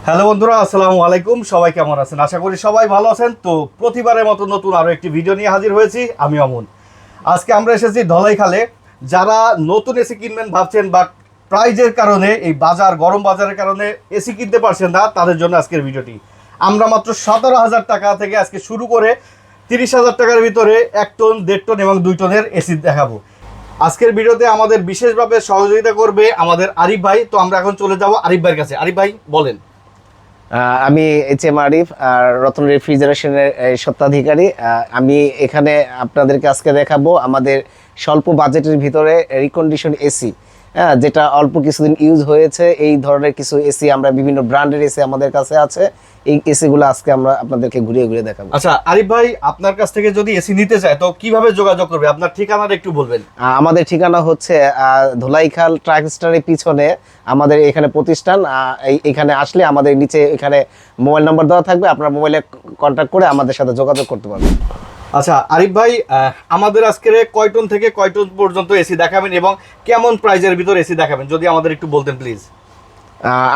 Hello বন্ধুরা, আসসালামু আলাইকুম। সবাই কেমন আছেন? আশা করি সবাই ভালো আছেন। তো প্রতিবারের মতো নতুন আরও একটি ভিডিও নিয়ে হাজির হয়েছি। আমি অমন। আজকে আমরা এসেছি ধলাইখালে। যারা নতুন এসি কিনবেন ভাবছেন, বাট প্রাইজের কারণে, এই বাজার গরম বাজারের কারণে এসি কিনতে পারছেন না, তাদের জন্য আজকের ভিডিওটি। আমরা মাত্র 17,000 টাকা থেকে আজকে শুরু করে 30,000 টাকার ভিতরে 1 টন, 1.5 টন এবং 2 টনের এসি দেখাবো। আজকের ভিডিওতে আমাদের বিশেষভাবে সহযোগিতা করবে আমাদের আরিফ ভাই। তো আমরা এখন চলে যাব আরিফ ভাইয়ের কাছে। আরিফ ভাই বলেন। আমি এইচ.এম. আরিফ, রতন রেফ্রিজারেশনের স্বত্বাধিকারী। আমি এখানে আপনাদেরকে আজকে দেখাবো আমাদের স্বল্প বাজেটের ভিতরে রিকন্ডিশন এসি, যেটা অল্প কিছুদিন ইউজ হয়েছে। এই ধরনের কিছু এসি, আমরা বিভিন্ন ব্র্যান্ডের এসি আমাদের কাছে আছে। এই এসিগুলো আজকে আমরা আপনাদেরকে ঘুরিয়ে ঘুরিয়ে দেখাবো। আচ্ছা আরিফ ভাই, আপনার কাছ থেকে যদি এসি নিতে চায় তো কিভাবে যোগাযোগ করবে? আপনার ঠিকানাটা একটু বলবেন। আমাদের ঠিকানা হচ্ছে ধোলাইখাল ট্রাক স্টারের পিছনে আমাদের এখানে প্রতিষ্ঠান। এখানে আসলে আমাদের নিচে এখানে মোবাইল নাম্বার দেওয়া থাকবে, আপনার মোবাইলে কন্ট্যাক্ট করে আমাদের সাথে যোগাযোগ করতে পারবেন। আচ্ছা আরিফ ভাই, আমাদের আজকের কয় টন থেকে কয় টন পর্যন্ত এসি দেখাবেন এবং কেমন প্রাইজের ভিতর এসি দেখাবেন, যদি আমাদের একটু বলতেন প্লিজ।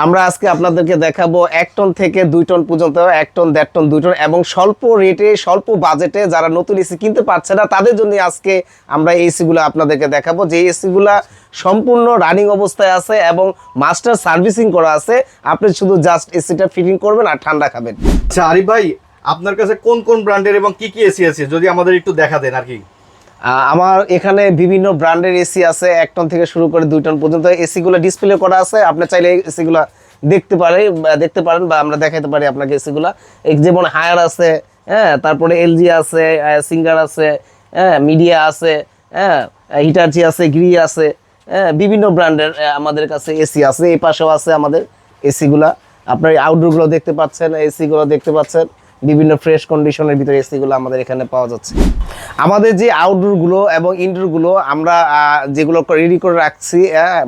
আমরা আজকে আপনাদেরকে দেখাবো 1 টন থেকে 2 টন পর্যন্ত, 1 টন, 1.5 টন, 2 টন এবং স্বল্প রেটে স্বল্প বাজেটে যারা নতুন এসি কিনতে পারছে না তাদের জন্য আজকে আমরা এই এসিগুলো আপনাদেরকে দেখাবো। যে এসিগুলা সম্পূর্ণ রানিং অবস্থায় আছে এবং মাস্টার সার্ভিসিং করা আছে। আপনি শুধু জাস্ট এসিটা ফিটিং করবেন আর ঠান্ডা খাবেন। আচ্ছা আরিফ ভাই, আপনার কাছে কোন কোন ব্র্যান্ডের এবং কি কি এসি আছে যদি আমাদের একটু দেখা দেন আর কি। আমার এখানে বিভিন্ন ব্র্যান্ডের এসি আছে, 1 টন থেকে শুরু করে 2 টন পর্যন্ত এসিগুলো ডিসপ্লে করা আছে। আপনি চাইলে এসিগুলো দেখতে পারেন বা আমরা দেখাতে পারি আপনাকে এসিগুলা। যেমন হায়ার আছে, তারপরে এলজি আছে, সিঙ্গার আছে, মিডিয়া আছে, হিটাচি আছে, গ্রি আছে, বিভিন্ন ব্র্যান্ডের আমাদের কাছে এসি আছে। এই পাশেও আছে আমাদের এসিগুলা। আপনার আউটডোরগুলো দেখতে পাচ্ছেন, এসিগুলো দেখতে পাচ্ছেন, বিভিন্ন ফ্রেশ কন্ডিশনের ভিতরে এসিগুলো আমাদের এখানে পাওয়া যাচ্ছে। আমাদের যে আউটডোরগুলো এবং ইনডোরগুলো আমরা যেগুলো রেডি করে রাখছি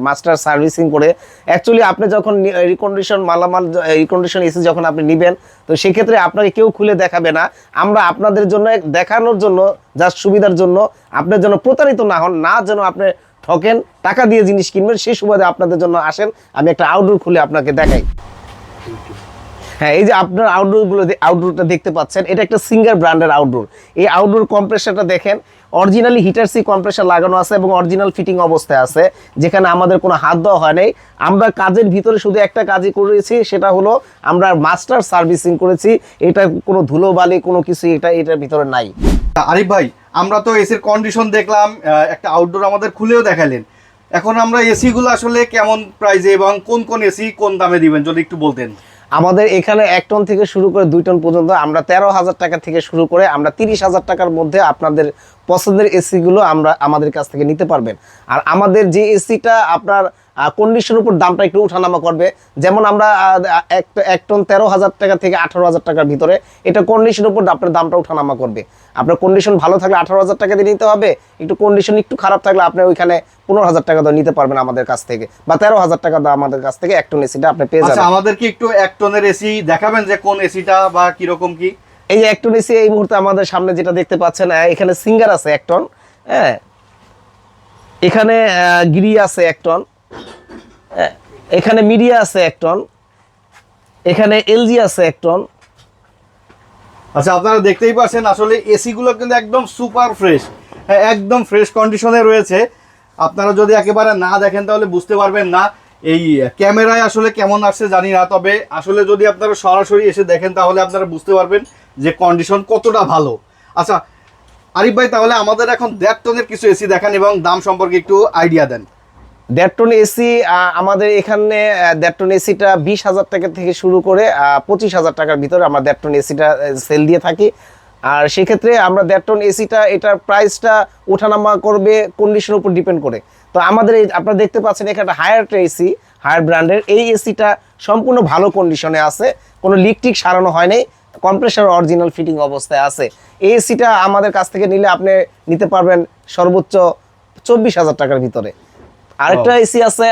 মাস্টার সার্ভিসিং করে। অ্যাকচুয়ালি আপনি যখন রিকন্ডিশন এসি যখন আপনি নেবেন, তো সেক্ষেত্রে আপনাকে কেউ খুলে দেখাবে না। আমরা আপনাদের জন্য দেখানোর জন্য, জাস্ট সুবিধার জন্য, আপনার জন্য প্রতারিত না হন, না যেন আপনি ঠকেন, টাকা দিয়ে জিনিস কিনবেন, সেই সুবাদে আপনাদের জন্য আসেন। আমি একটা আউটডোর খুলে আপনাকে দেখাই। হ্যাঁ, এই যে আপনার আউটডোরটা দেখতে পাচ্ছেন, এটা একটা সিঙ্গার ব্র্যান্ডের আউটডোর। এই আউটডোর কম্প্রেসারটা দেখেন, অরিজিনালি হিটারসি কম্প্রেসার লাগানো আছে এবং অরিজিনাল ফিটিং অবস্থায় আছে, যেখানে আমাদের কোনো হাত দেওয়া হয় নাই। আমরা কাজের ভিতরে শুধু একটা কাজই করেছি, সেটা হলো আমরা মাস্টার সার্ভিসিং করেছি। এটা কোনো ধুলোবালি কোনো কিছু এটার ভিতরে নাই। আরিফ ভাই, আমরা তো এসির কন্ডিশন দেখলাম, একটা আউটডোর আমাদের খুলেও দেখালেন। এখন আমরা এসিগুলো আসলে কেমন প্রাইজে এবং কোন কোন এসি কোন দামে দিবেন যদি একটু বলতেন। আমাদের এখানে 1 টন থেকে শুরু করে 2 টন পর্যন্ত আমরা 13,000 টাকা থেকে শুরু করে আমরা 30,000 টাকার মধ্যে আপনাদের পছন্দের এসিগুলো আমাদের কাছ থেকে নিতে পারবেন। আর আমাদের যে এসিটা আপনার কন্ডিশনের উপর দামটা একটু উঠানামা করবে। যেমন আমরা 1 টন 13,000 টাকা থেকে 18,000 টাকার ভিতরে, এটা কন্ডিশনের উপর আপনার দামটা উঠানামা করবে। আপনার কন্ডিশন ভালো থাকলে 18,000 টাকা দিয়ে নিতে হবে, একটু কন্ডিশন একটু খারাপ থাকলে আপনি ওইখানে 15,000 টাকা দিয়ে নিতে পারবেন আমাদের কাছ থেকে, বা 13,000 টাকা দিয়ে আমাদের কাছ থেকে 1 টন এসিটা আপনি পেয়ে যাবেন। আচ্ছা, আমাদেরকে একটু 1 টনের এসি দেখাবেন যে কোন এসিটা বা কিরকম কি। এই যে 1 টন এসি এই মুহূর্তে আমাদের সামনে যেটা দেখতে পাচ্ছেন, এখানে সিঙ্গার আছে 1 টন, এখানে গিরি আছে 1 টন, এখানে মিডিয়া আছে 1 টন, এখানে এলজি আছে 1 টন। আচ্ছা, আপনারা দেখতেই পাচ্ছেন আসলে এসিগুলো কিন্তু একদম সুপার ফ্রেশ, একদম ফ্রেশ কন্ডিশনে রয়েছে। আপনারা যদি একেবারে না দেখেন তাহলে বুঝতে পারবেন না। এই ক্যামেরায় আসলে কেমন আসছে জানি না, তবে আসলে যদি আপনারা সরাসরি এসে দেখেন তাহলে আপনারা বুঝতে পারবেন যে কন্ডিশন কতটা ভালো। আচ্ছা আরিফ ভাই, তাহলে আমাদের এখন 1.5 টনের কিছু এসি দেখান এবং দাম সম্পর্কে একটু আইডিয়া দেন। 1.5 টন এসি আমাদের এখানে 1.5 টন এসিটা 20,000 টাকা থেকে শুরু করে 25,000 টাকার ভিতরে আমরা 1.5 টন এসিটা সেল দিয়ে থাকি। আর সেক্ষেত্রে আমরা 1.5 টন এসিটা, এটার প্রাইসটা ওঠানামা করবে কন্ডিশনের উপর ডিপেন্ড করে। তো আমাদের আপনারা দেখতে পাচ্ছেন এখানে হায়ার এসি, হায়ার ব্র্যান্ডের এই এসিটা সম্পূর্ণ ভালো কন্ডিশনে আছে, কোনো লিক টিক সারানো হয় নাই, কম্প্রেসার অরিজিনাল ফিটিং অবস্থায় আছে। এই এসিটা আমাদের কাছ থেকে নিলে আপনি নিতে পারবেন সর্বোচ্চ 24,000 টাকার ভিতরে। আরেকটা এসি আছে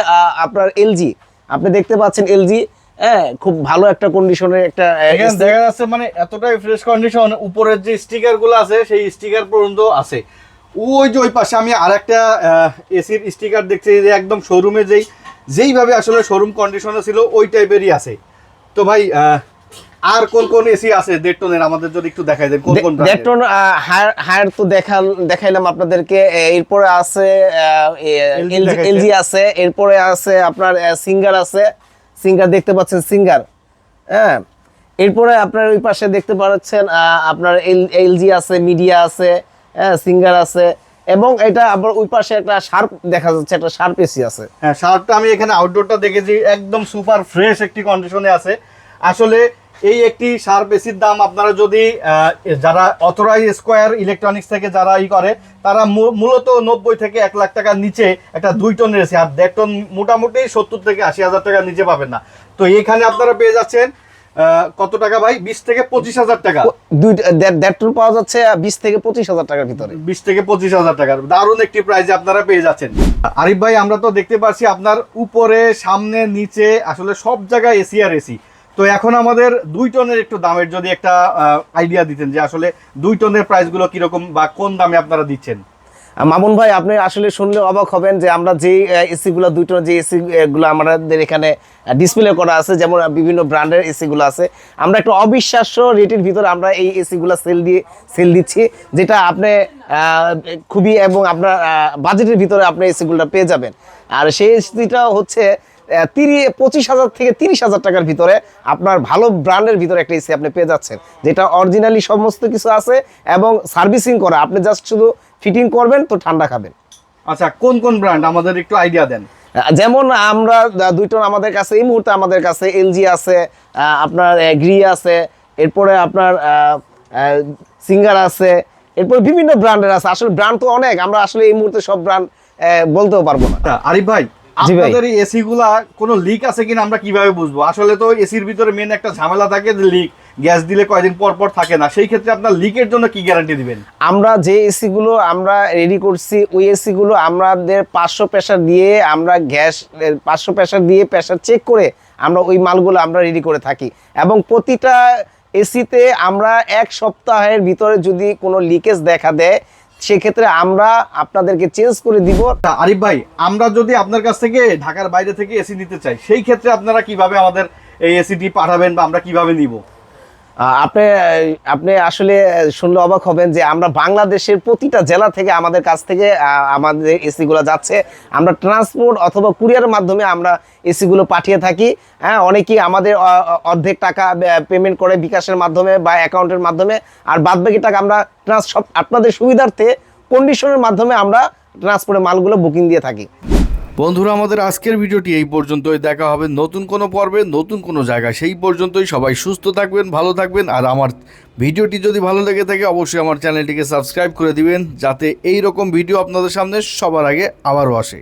আপনার এলজি, আপনি দেখতে পাচ্ছেন এলজি, খুব ভালো একটা কন্ডিশনের একটা দেখা যাচ্ছে, মানে এতটাই ফ্রেশ কন্ডিশন, উপরের যে স্টিকার গুলো আছে সেই স্টিকার পর্যন্ত আছে। ওই যে ওই পাশে আমি আরেকটা এসির স্টিকার দেখছি যে একদম শোরুমে যেইভাবে আসলে শোরুম কন্ডিশনে ছিল ওই টাইপেরই আছে। তো ভাই আর কোন কোন এসি আছে 1.5 টনের আমাদের যদি একটু দেখাই দেন কোন কোন brand এর? ডেটন হায়ার তো দেখাইলাম আপনাদেরকে। এরপরে আছে দেখাইছেন। এলজি আছে, এরপরে আছে আপনার সিঙ্গার আছে, সিঙ্গার দেখতে পাচ্ছেন সিঙ্গার। হ্যাঁ, এরপরে আপনার ওই পাশে দেখতে পাচ্ছেন আপনার এলজি আছে, মিডিয়া আছে, হ্যাঁ সিঙ্গার আছে, এবং এটা আবার ওই পাশে একটা শার্প দেখা যাচ্ছে, একটা শার্প এসি আছে। হ্যাঁ, শার্টটা আমি এখানে আউটডোরটা দেখেছি, একদম সুপার ফ্রেশ একটি কন্ডিশনে আছে। আসলে এই একটি শার্প এসির দাম আপনারা যদি যারা অথরাইজ স্কোয়ার ইলেকট্রনিক্স থেকে যারা করে তারা মূলত 90 থেকে 1 লাখ টাকার নিচে একটা 2 টনের এসি, আর 1.5 টন মোটামুটি 70 থেকে 80,000 টাকার নিচে পাবেন না। তো এখানে আপনারা পেয়ে যাচ্ছেন কত টাকা ভাই? 20 থেকে 25,000 টাকা। দেড় টন পাওয়া যাচ্ছে 20 থেকে 25,000 টাকার ভিতরে। 20 থেকে 25,000 টাকার দারুণ একটি প্রাইজে আপনারা পেয়ে যাচ্ছেন। আরিফ ভাই, আমরা তো দেখতে পাচ্ছি আপনার উপরে সামনে নিচে আসলে সব জায়গায় এসি আর এসি। তো এখন আমাদের 2 টনের একটু দামের যদি একটা আইডিয়া দিতেন যে আসলে 2 টনের প্রাইসগুলো কিরকম বা কোন দামে আপনারা দিচ্ছেন। মামুন ভাই, আপনি আসলে শুনলে অবাক হবেন যে আমরা যে এসি গুলো 2 টনের যে এসি গুলো আমাদের এখানে ডিসপ্লে করা আছে, যেমন বিভিন্ন ব্র্যান্ডের এসি গুলো আছে, আমরা একটা অবিশ্বাস্য রেটের ভিতরে আমরা এই এসি গুলো সেল দিচ্ছি, যেটা আপনি খুবই এবং আপনার বাজেটের ভিতরে আপনি এসি গুলো পেয়ে যাবেন। আর সেই এসিটা হচ্ছে 25,000 থেকে 30,000 টাকার ভিতরে আপনার ভালো ব্র্যান্ডের ভিতরে একটা এসি আপনি পেয়ে যাচ্ছেন, যেটা অরিজিনালি সমস্ত কিছু আছে এবং সার্ভিসিং করা, আপনি জাস্ট শুধু ফিটিং করবেন তো ঠান্ডা খাবেন। আচ্ছা, কোন কোন ব্র্যান্ড আমাদের একটু আইডিয়া দেন। যেমন আমরা 2 টন আমাদের কাছে এই মুহূর্তে আমাদের কাছে এলজি আছে, আপনার গ্রি আছে, এরপরে আপনার সিঙ্গার আছে, এরপর বিভিন্ন ব্র্যান্ডের আছে। আসলে ব্র্যান্ড তো অনেক, আমরা আসলে এই মুহূর্তে সব ব্র্যান্ড বলতেও পারবো না। আরিফ ভাই, জি ভাই। আপনাদের এই এসি গুলা কোনো লিক আছে কিনা আমরা কিভাবে বুঝবো? আসলে তো এসির ভিতরে মেন একটা ঝামেলা থাকে যে লিক, গ্যাস দিলে কয়দিন পর পর থাকে না। সেই ক্ষেত্রে আপনার লিকের জন্য কি গ্যারান্টি দিবেন? আমরা যে এসি গুলো আমরা রেডি করছি, ওই এসি গুলো আমাদের 500 প্রেসার দিয়ে, আমরা গ্যাস 500 প্রেসার দিয়ে প্রেসার চেক করে আমরা ওই মালগুলো আমরা রেডি করে থাকি, এবং প্রতিটা এসিতে আমরা 1 সপ্তাহের ভিতরে যদি কোনো লিকেজ দেখা দেয় সেক্ষেত্রে আমরা আপনাদেরকে চেঞ্জ করে দিব। আরিফ ভাই, আমরা যদি আপনার কাছ থেকে ঢাকার বাইরে থেকে এসি নিতে চাই, সেই ক্ষেত্রে আপনারা কিভাবে আমাদের এই এসিটি পাঠাবেন বা আমরা কিভাবে নিব? আপনি আসলে শুনলে অবাক হবেন যে আমরা বাংলাদেশের প্রতিটা জেলা থেকে আমাদের কাছ থেকে আমাদের এসিগুলো যাচ্ছে। আমরা ট্রান্সপোর্ট অথবা কুরিয়ারের মাধ্যমে আমরা এসিগুলো পাঠিয়ে থাকি। হ্যাঁ, অনেকেই আমাদের অর্ধেক টাকা পেমেন্ট করে বিকাশের মাধ্যমে বা অ্যাকাউন্টের মাধ্যমে, আর বাদবাকি টাকা আমরা সব আপনাদের সুবিধার্থে কন্ডিশনের মাধ্যমে আমরা ট্রান্সপোর্টের মালগুলো বুকিং দিয়ে থাকি। বন্ধুরা, আমাদের আজকের ভিডিওটি এই পর্যন্তই। দেখা হবে নতুন কোনো পর্বে, নতুন কোনো জায়গায়। সেই পর্যন্তই সবাই সুস্থ থাকবেন, ভালো থাকবেন। আর আমার ভিডিওটি যদি ভালো লেগে থাকে অবশ্যই আমার চ্যানেলটিকে সাবস্ক্রাইব করে দিবেন, যাতে এই রকম ভিডিও আপনাদের সামনে সবার আগে আবারও আসে।